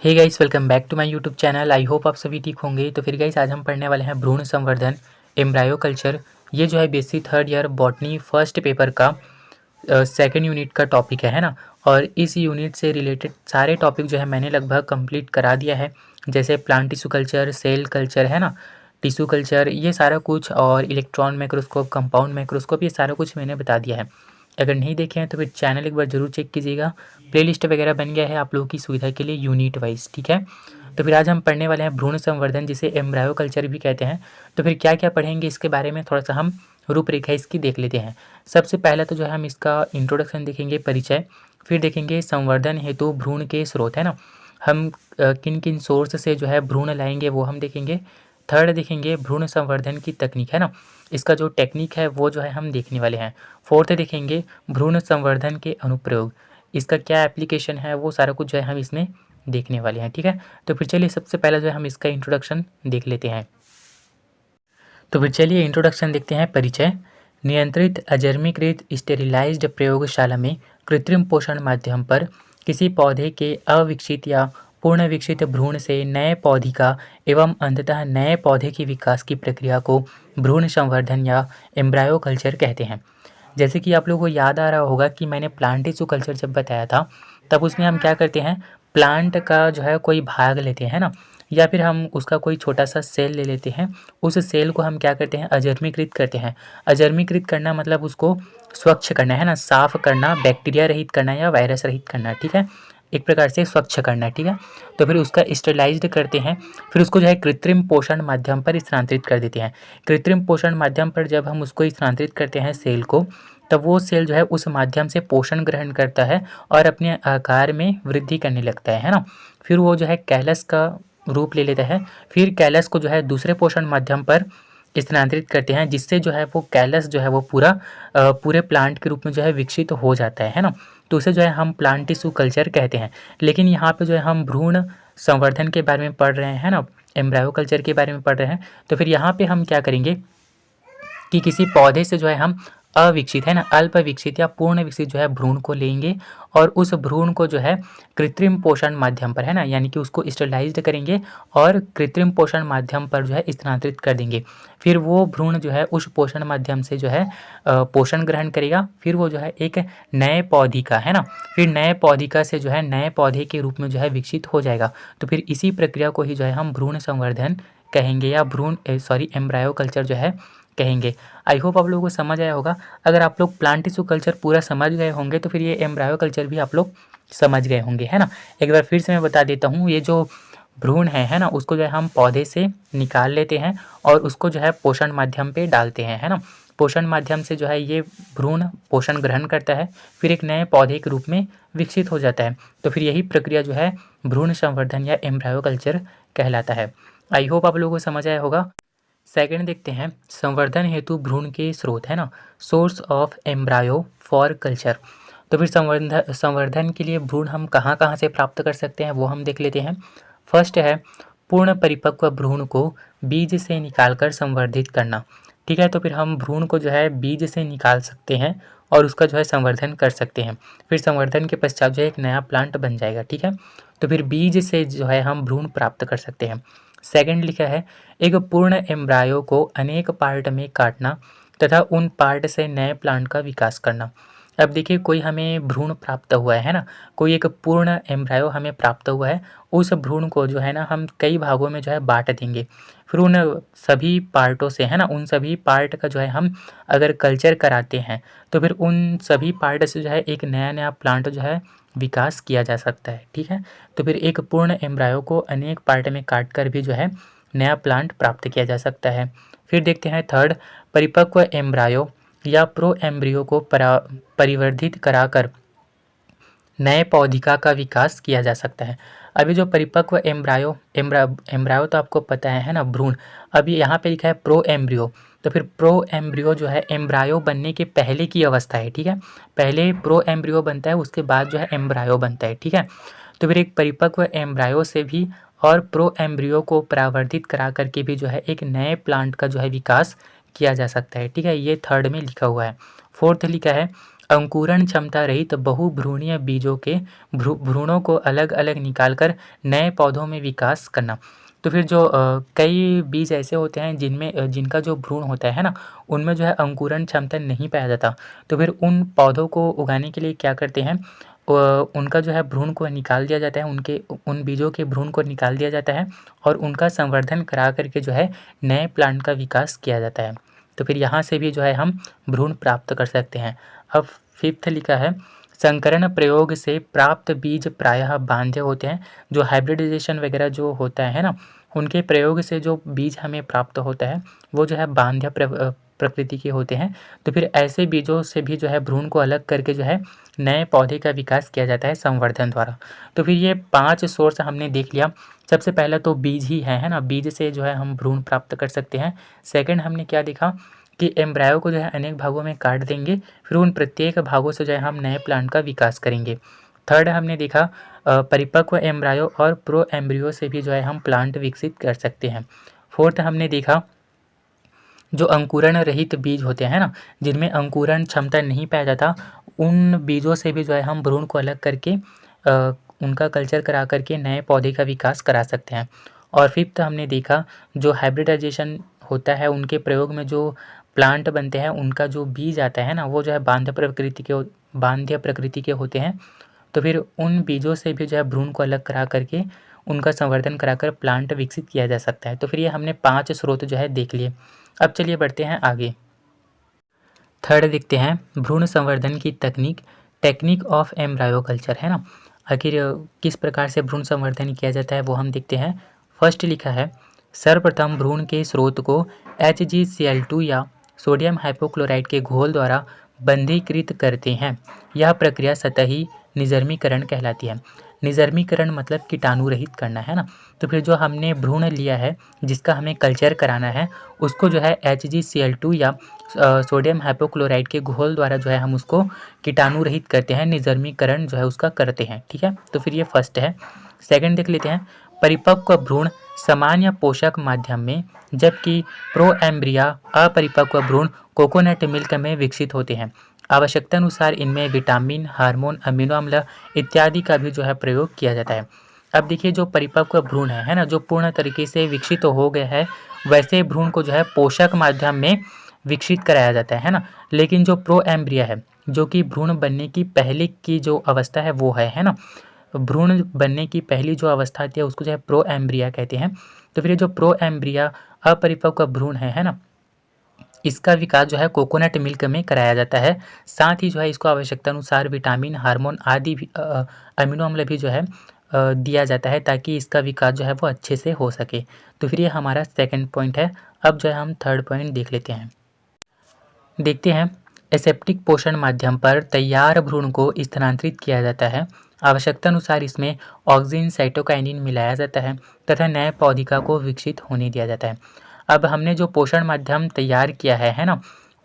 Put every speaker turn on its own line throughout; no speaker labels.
Hey guys, welcome back to my YouTube channel. I hope आप सभी ठीक होंगे। तो फिर गाइस आज हम पढ़ने वाले हैं भ्रूण संवर्धन, एम्ब्रायो कल्चर। ये जो है basic third year botany first paper का सेकंड यूनिट का टॉपिक है ना। और इस यूनिट से रिलेटेड सारे टॉपिक जो है मैंने लगभग कंप्लीट करा दिया है। जैसे plant tissue culture, cell culture है ना, टिश्यू कल्चर, ये सारा कुछ, और इलेक्ट्रॉन माइक्रोस्कोप, कंपाउंड माइक्रोस्कोप, ये सारा कुछ मैंने बता दिया है। अगर नहीं देखे हैं तो फिर चैनल एक बार ज़रूर चेक कीजिएगा। प्लेलिस्ट वगैरह बन गया है आप लोगों की सुविधा के लिए यूनिट वाइज, ठीक है। तो फिर आज हम पढ़ने वाले हैं भ्रूण संवर्धन, जिसे एम्ब्रायो कल्चर भी कहते हैं। तो फिर क्या क्या पढ़ेंगे इसके बारे में थोड़ा सा हम रूपरेखा इसकी देख लेते हैं। सबसे पहला तो जो है हम इसका इंट्रोडक्शन देखेंगे, परिचय। फिर देखेंगे संवर्धन हेतु भ्रूण के स्रोत, है ना, हम किन किन सोर्स से जो है भ्रूण लाएंगे वो हम देखेंगे। थर्ड देखेंगे भ्रूण संवर्धन की तकनीक, है ना, इसका जो टेक्निक है वो जो है हम देखने वाले हैं। फोर्थ देखेंगे भ्रूण संवर्धन के अनुप्रयोग, इसका क्या एप्लीकेशन है वो सारा कुछ जो है हम इसमें देखने वाले हैं, ठीक है। तो फिर चलिए सबसे पहले जो है हम इसका इंट्रोडक्शन देख लेते हैं। तो फिर चलिए इंट्रोडक्शन देखते हैं, परिचय। नियंत्रित अजर्मीकृत स्टेरिलाइज्ड प्रयोगशाला में कृत्रिम पोषण माध्यम पर किसी पौधे के अविकसित या पूर्ण विकसित भ्रूण से नए पौधिका एवं अंततः नए पौधे के विकास की प्रक्रिया को भ्रूण संवर्धन या एम्ब्रायो कल्चर कहते हैं। जैसे कि आप लोगों को याद आ रहा होगा कि मैंने प्लांट टिश्यू कल्चर जब बताया था, तब उसमें हम क्या करते हैं, प्लांट का जो है कोई भाग लेते हैं ना, या फिर हम उसका कोई छोटा सा सेल ले लेते हैं। उस सेल को हम क्या करते हैं, अजर्मीकृत करते हैं। अजर्मीकृत करना मतलब उसको स्वच्छ करना, है ना, साफ करना, बैक्टीरिया रहित करना या वायरस रहित करना, ठीक है, एक प्रकार से स्वच्छ करना, ठीक है। तो फिर उसका स्टेरिलाइज्ड करते हैं, फिर उसको जो है कृत्रिम पोषण माध्यम पर स्थानांतरित कर देते हैं। कृत्रिम पोषण माध्यम पर जब हम उसको स्थानांतरित करते हैं सेल को, तब वो सेल जो है उस माध्यम से पोषण ग्रहण करता है और अपने आकार में वृद्धि करने लगता है ना। फिर वो जो है कैलस का रूप ले लेता है। फिर कैलस को जो है दूसरे पोषण माध्यम पर स्थानांतरित करते हैं, जिससे जो है वो कैलस जो है वो पूरे प्लांट के रूप में जो है विकसित हो जाता है ना। तो उसे जो है हम प्लांट टिश्यू कल्चर कहते हैं। लेकिन यहाँ पे जो है हम भ्रूण संवर्धन के बारे में पढ़ रहे हैं ना, एम्ब्रायो कल्चर के बारे में पढ़ रहे हैं। तो फिर यहाँ पे हम क्या करेंगे कि किसी पौधे से जो है हम अविकसित, है ना, अल्प विकसित या पूर्ण विकसित जो है भ्रूण को लेंगे, और उस भ्रूण को जो है कृत्रिम पोषण माध्यम पर, है ना, यानी कि उसको स्टेरिलाइज्ड करेंगे और कृत्रिम पोषण माध्यम पर जो है स्थानांतरित कर देंगे। फिर वो भ्रूण जो है उस पोषण माध्यम से जो है पोषण ग्रहण करेगा। फिर वो जो है एक नए पौधिका, है ना, फिर नए पौधिका से जो है नए पौधे के रूप में जो है विकसित हो जाएगा। तो फिर इसी प्रक्रिया को ही जो है हम भ्रूण संवर्धन कहेंगे, या एम्ब्रायो कल्चर जो है कहेंगे। आई होप आप लोगों को समझ आया होगा। अगर आप लोग प्लांट टिश्यू कल्चर पूरा समझ गए होंगे तो फिर ये एम्ब्रायो कल्चर भी आप लोग समझ गए होंगे, है ना। एक बार फिर से मैं बता देता हूँ, ये जो भ्रूण है ना, उसको जो है हम पौधे से निकाल लेते हैं और उसको जो है पोषण माध्यम पे डालते हैं, है ना। पोषण माध्यम से जो है ये भ्रूण पोषण ग्रहण करता है, फिर एक नए पौधे के रूप में विकसित हो जाता है। तो फिर यही प्रक्रिया जो है भ्रूण संवर्धन या एम्ब्रायो कल्चर कहलाता है। आई होप आप लोगों को समझ आया होगा। सेकंड देखते हैं, संवर्धन हेतु भ्रूण के स्रोत, है ना, source of embryo for culture. तो फिर संवर्धन के लिए भ्रूण हम कहाँ कहाँ से प्राप्त कर सकते हैं वो हम देख लेते हैं। फर्स्ट है पूर्ण परिपक्व भ्रूण को बीज से निकालकर संवर्धित करना, ठीक है। तो फिर हम भ्रूण को जो है बीज से निकाल सकते हैं और उसका जो है संवर्धन कर सकते हैं। फिर संवर्धन के पश्चात जो है एक नया प्लांट बन जाएगा, ठीक है। तो फिर बीज से जो है हम भ्रूण प्राप्त कर सकते हैं। सेकंड लिखा है, एक पूर्ण एम्ब्रायो को अनेक पार्ट में काटना तथा उन पार्ट से नए प्लांट का विकास करना। अब देखिए, कोई हमें भ्रूण प्राप्त हुआ है ना, कोई एक पूर्ण एम्ब्रायो हमें प्राप्त हुआ है। उस भ्रूण को जो है ना हम कई भागों में जो है बांट देंगे। फिर उन सभी पार्टों से, है ना, उन सभी पार्ट का जो है हम अगर कल्चर कराते हैं तो फिर उन सभी पार्ट से जो है एक नया नया प्लांट जो है विकास किया जा सकता है, ठीक है। तो फिर एक पूर्ण एम्ब्रायो को अनेक पार्ट में काट कर भी जो है नया प्लांट प्राप्त किया जा सकता है। फिर देखते हैं थर्ड, परिपक्व एम्ब्रायो या प्रो एम्ब्रियो को परिवर्धित कराकर नए पौधिका का विकास किया जा सकता है। अभी जो परिपक्व एम्ब्रायो तो आपको पता है ना, भ्रूण। अभी यहाँ पे लिखा है प्रो एम्ब्रियो, तो फिर प्रो एम्ब्रियो जो है एम्ब्रायो बनने के पहले की अवस्था है, ठीक है। पहले प्रो एम्ब्रियो बनता है, उसके बाद जो है एम्ब्रायो बनता है, ठीक है। तो फिर एक परिपक्व एम्ब्रायो से भी और प्रो एम्ब्रियो को परावर्तित करा करके भी जो है एक नए प्लांट का जो है विकास किया जा सकता है, ठीक है। ये थर्ड में लिखा हुआ है। फोर्थ लिखा है, अंकुरण क्षमता रहित बहुभ्रूणीय बीजों के भ्रूणों को अलग अलग निकालकर नए पौधों में विकास करना। तो फिर जो कई बीज ऐसे होते हैं जिनमें जिनका जो भ्रूण होता है ना, उनमें जो है अंकुरण क्षमता नहीं पाया जाता। तो फिर उन पौधों को उगाने के लिए क्या करते हैं, उनका जो है भ्रूण को निकाल दिया जाता है, उनके उन बीजों के भ्रूण को निकाल दिया जाता है और उनका संवर्धन करा करके जो है नए प्लांट का विकास किया जाता है। तो फिर यहाँ से भी जो है हम भ्रूण प्राप्त कर सकते हैं। अब 5th लिखा है, संकरण प्रयोग से प्राप्त बीज प्रायः बांझे होते हैं। जो हाइब्रिडाइजेशन वगैरह जो होता है ना, उनके प्रयोग से जो बीज हमें प्राप्त होता है वो जो है बांध्य प्रकृति के होते हैं। तो फिर ऐसे बीजों से भी जो है भ्रूण को अलग करके जो है नए पौधे का विकास किया जाता है संवर्धन द्वारा। तो फिर ये 5 सोर्स हमने देख लिया। सबसे पहला तो बीज ही है ना, बीज से जो है हम भ्रूण प्राप्त कर सकते हैं। सेकंड हमने क्या देखा कि एम्ब्रायो को जो है अनेक भागों में काट देंगे, फिर उन प्रत्येक भागों से जो है हम नए प्लांट का विकास करेंगे। थर्ड हमने देखा परिपक्व एम्ब्रायो और प्रो एम्ब्रियो से भी जो है हम प्लांट विकसित कर सकते हैं। फोर्थ हमने देखा जो अंकुरण रहित बीज होते हैं ना, जिनमें अंकुरण क्षमता नहीं पाया जाता, उन बीजों से भी जो है हम भ्रूण को अलग करके उनका कल्चर करा करके नए पौधे का विकास करा सकते हैं। और फिफ्थ हमने देखा जो हाइब्रिडाइजेशन होता है, उनके प्रयोग में जो प्लांट बनते हैं उनका जो बीज आता है ना, वो जो है बांध्य प्रकृति के होते हैं। तो फिर उन बीजों से भी जो है भ्रूण को अलग करा करके उनका संवर्धन कराकर प्लांट विकसित किया जा सकता है। तो फिर ये हमने 5 स्रोत जो है देख लिए। अब चलिए बढ़ते हैं आगे। थर्ड देखते हैं भ्रूण संवर्धन की तकनीक, टेक्निक ऑफ एम्ब्रायो कल्चर है ना। आखिर किस प्रकार से भ्रूण संवर्धन किया जाता है वो हम देखते हैं। फर्स्ट लिखा है, सर्वप्रथम भ्रूण के स्रोत को HgCl2 या सोडियम हाइपोक्लोराइड के घोल द्वारा बंधीकृत करते हैं। यह प्रक्रिया सतही निजर्मीकरण कहलाती है। निजर्मीकरण मतलब कीटाणु रहित करना है ना। तो फिर जो हमने भ्रूण लिया है जिसका हमें कल्चर कराना है, उसको जो है HgCl2 या सोडियम हाइपोक्लोराइड के घोल द्वारा जो है हम उसको कीटाणु रहित करते हैं, निजर्मीकरण जो है उसका करते हैं। ठीक है, तो फिर ये फर्स्ट है। सेकंड देख लेते हैं, परिपक्व भ्रूण समान या पोषक माध्यम में, जबकि प्रोएम्ब्रिया अपरिपक्व भ्रूण कोकोनट मिल्क में विकसित होते हैं। आवश्यकता अनुसार इनमें विटामिन, हार्मोन, अमीनो अम्ल इत्यादि का भी जो है प्रयोग किया जाता है। अब देखिए जो परिपक्व भ्रूण है ना, जो पूर्ण तरीके से विकसित हो गया है, वैसे भ्रूण को जो है पोषक माध्यम में विकसित कराया जाता है ना। लेकिन जो प्रोएम्ब्रिया है, जो कि भ्रूण बनने की पहले की जो अवस्था है वो है ना, भ्रूण बनने की पहली जो अवस्था आती है उसको जो है प्रोएम्ब्रिया कहते हैं। तो फिर जो प्रोएम्ब्रिया अपरिपक्व भ्रूण है ना, इसका विकास जो है कोकोनट मिल्क में कराया जाता है। साथ ही जो है इसको आवश्यकता अनुसार विटामिन, हार्मोन आदि भी अमीनो अम्ल भी जो है दिया जाता है, ताकि इसका विकास जो है वो अच्छे से हो सके। तो फिर ये हमारा सेकंड पॉइंट है। अब जो है हम थर्ड पॉइंट देख लेते हैं। देखते हैं, एसेप्टिक पोषण माध्यम पर तैयार भ्रूण को स्थानांतरित किया जाता है। आवश्यकता अनुसार इसमें ऑक्सिन, साइटोकाइनिन मिलाया जाता है तथा नए पौधिका को विकसित होने दिया जाता है। अब हमने जो पोषण माध्यम तैयार किया है ना,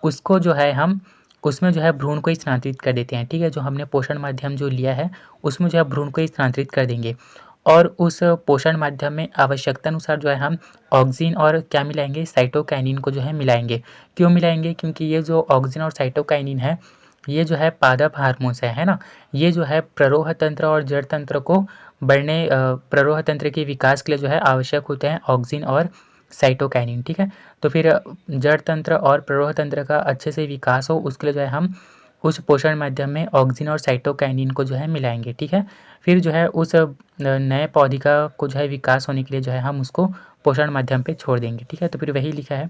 उसको जो है हम उसमें जो है भ्रूण को स्थानांतरित कर देते हैं। ठीक है, जो हमने पोषण माध्यम जो लिया है उसमें जो है भ्रूण को स्थानांतरित कर देंगे और उस पोषण माध्यम में आवश्यकता अनुसार जो है हम ऑक्सिन और क्या मिलाएंगे, साइटोकाइनिन को जो है मिलाएंगे। क्यों मिलाएंगे? क्योंकि ये जो ऑक्सिन और साइटोकाइनिन है ये जो है पादप हार्मोन्स है ना। ये जो है प्ररोह तंत्र और जड़ तंत्र को बढ़ने प्ररोह तंत्र के विकास के लिए जो है आवश्यक होते हैं ऑक्सिन और साइटोकाइनिन। ठीक है, तो फिर जड़ तंत्र और प्ररोह तंत्र का अच्छे से विकास हो उसके लिए जो है हम उस पोषण माध्यम में ऑक्सिन और साइटोकाइनिन को जो है मिलाएंगे। ठीक है, फिर जो है उस नए पौधिका को जो है विकास होने के लिए जो है हम उसको पोषण माध्यम पे छोड़ देंगे। ठीक है, तो फिर वही लिखा है।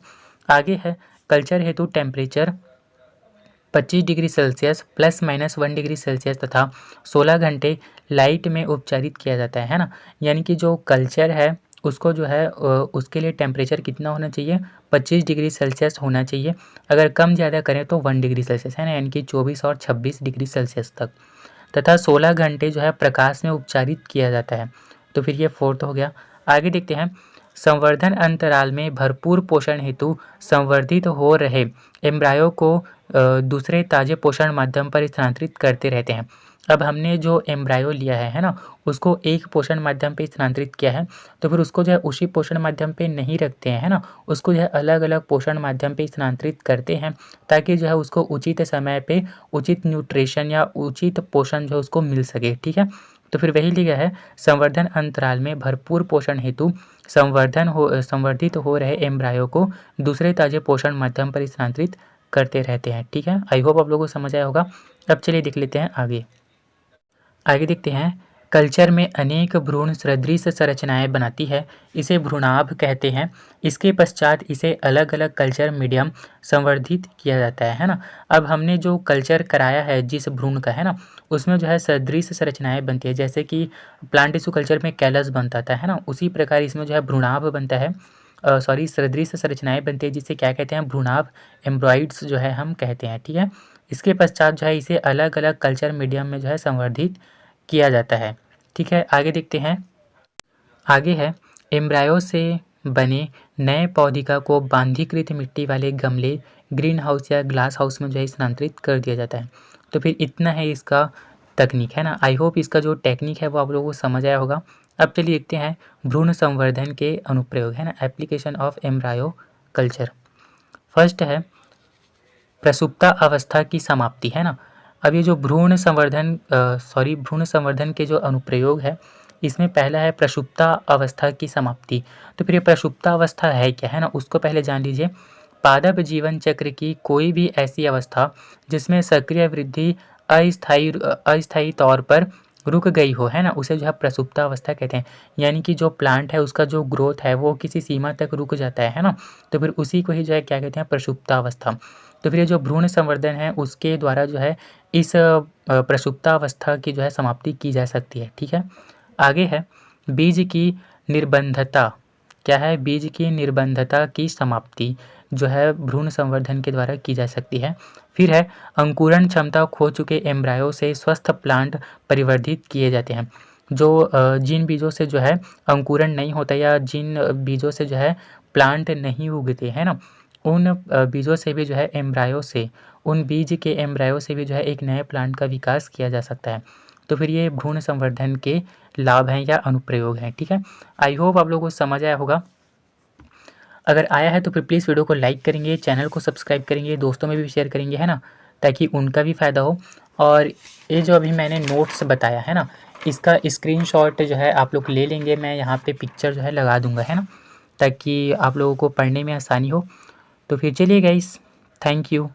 आगे है, कल्चर हेतु temperature 25 degree Celsius ±1 degree Celsius तथा 16 घंटे लाइट में उपचारित किया जाता है ना। यानी कि जो कल्चर है उसको जो है उसके लिए टेम्परेचर कितना होना चाहिए, 25 डिग्री सेल्सियस होना चाहिए। अगर कम ज़्यादा करें तो 1 डिग्री सेल्सियस है ना, यानी कि 24 और 26 डिग्री सेल्सियस तक, तथा 16 घंटे जो है प्रकाश में उपचारित किया जाता है। तो फिर ये फोर्थ हो गया। आगे देखते हैं, संवर्धन अंतराल में भरपूर पोषण हेतु संवर्धित हो रहे एम्ब्रायो को दूसरे ताजे पोषण माध्यम पर स्थानांतरित करते रहते हैं। अब हमने जो एम्ब्रायो लिया है ना, उसको एक पोषण माध्यम पे स्थानांतरित किया है, तो फिर उसको जो है उसी पोषण माध्यम पे नहीं रखते हैं, है ना, उसको जो है अलग-अलग पोषण माध्यम पे स्थानांतरित करते हैं, ताकि जो है उसको उचित समय पे उचित न्यूट्रिशन या उचित पोषण जो है उसको मिल सके, ठीक है। तो फिर वही लिखा है, संवर्धन अंतराल में भरपूर पोषण हेतु संवर्धित हो रहे एम्ब्रायो को दूसरे ताजे पोषण माध्यम पर स्थानांतरित करते रहते हैं, ठीक है। आई होप आप लोगों को समझ आया होगा। अब चलिए देख लेते हैं आगे देखते हैं। कल्चर में अनेक भ्रूण सदृश संरचनाएं बनाती है, इसे भ्रूणाभ कहते हैं। इसके पश्चात इसे अलग अलग कल्चर मीडियम संवर्धित किया जाता है ना। अब हमने जो कल्चर कराया है जिस भ्रूण का, है ना, उसमें जो है सदृश संरचनाएं बनती है, जैसे कि प्लांट टिश्यू कल्चर में कैलस बनता था, है ना, उसी प्रकार इसमें जो है भ्रूणाभ बनता है, सदृश संरचनाएं बनती है, जिसे क्या कहते हैं, भ्रूणाभ एम्ब्रॉइड्स जो है हम कहते हैं, ठीक है। इसके पश्चात जो है इसे अलग अलग कल्चर मीडियम में जो है संवर्धित किया जाता है, ठीक है। आगे देखते हैं। आगे है, एम्ब्रायो से बने नए पौधिका को बांधीकृत मिट्टी वाले गमले, ग्रीन हाउस या ग्लास हाउस में जो है स्थानांतरित कर दिया जाता है। तो फिर इतना है इसका तकनीक, है ना। आई होप इसका जो टेक्निक है वो आप लोगों को समझ आया होगा। अब चलिए देखते हैं भ्रूण संवर्धन के अनुप्रयोग, है ना, application of embryo culture. First है प्रसुप्ता अवस्था की समाप्ति, है ना। अब ये जो भ्रूण संवर्धन के जो अनुप्रयोग है, इसमें पहला है प्रसुप्ता अवस्था की समाप्ति। तो फिर ये प्रसुप्ता अवस्था है क्या, है ना, उसको पहले जान लीजिए। पादप जीवन चक्र की कोई भी ऐसी अवस्था जिसमें सक्रिय वृद्धि अस्थायी तौर पर रुक गई हो, है ना, उसे जो है प्रसुप्ता अवस्था कहते हैं। यानी कि जो प्लांट है उसका जो ग्रोथ है वो किसी सीमा तक रुक जाता है ना, तो फिर उसी को ही जो है क्या कहते हैं, प्रसुप्ता अवस्था। तो फिर ये जो भ्रूण संवर्धन है उसके द्वारा जो है इस प्रसुप्ता अवस्था की जो है समाप्ति की जा सकती है, ठीक है। आगे है बीज की निर्बंधता। क्या है, बीज की निर्बंधता की समाप्ति जो है भ्रूण संवर्धन के द्वारा की जा सकती है। फिर है अंकुरण क्षमता खो चुके एम्ब्रायो से स्वस्थ प्लांट परिवर्धित किए जाते हैं। जो जिन बीजों से जो है अंकुरण नहीं होता या जिन बीजों से जो है प्लांट नहीं उगते, है ना, उन बीजों से भी जो है एम्ब्रायो से, उन बीज के एम्ब्रायो से भी जो है एक नए प्लांट का विकास किया जा सकता है। तो फिर ये भ्रूण संवर्धन के लाभ हैं या अनुप्रयोग हैं, ठीक है। आई होप आप लोगों को समझ आया होगा। अगर आया है तो फिर प्लीज़ वीडियो को लाइक करेंगे, चैनल को सब्सक्राइब करेंगे, दोस्तों में भी शेयर करेंगे, है ना, ताकि उनका भी फ़ायदा हो। और ये जो अभी मैंने नोट्स बताया है ना, इसका स्क्रीनशॉट जो है आप लोग ले लेंगे, मैं यहाँ पे पिक्चर जो है लगा दूँगा, है ना, ताकि आप लोगों को पढ़ने में आसानी हो। तो फिर चलिए गाइस, थैंक यू।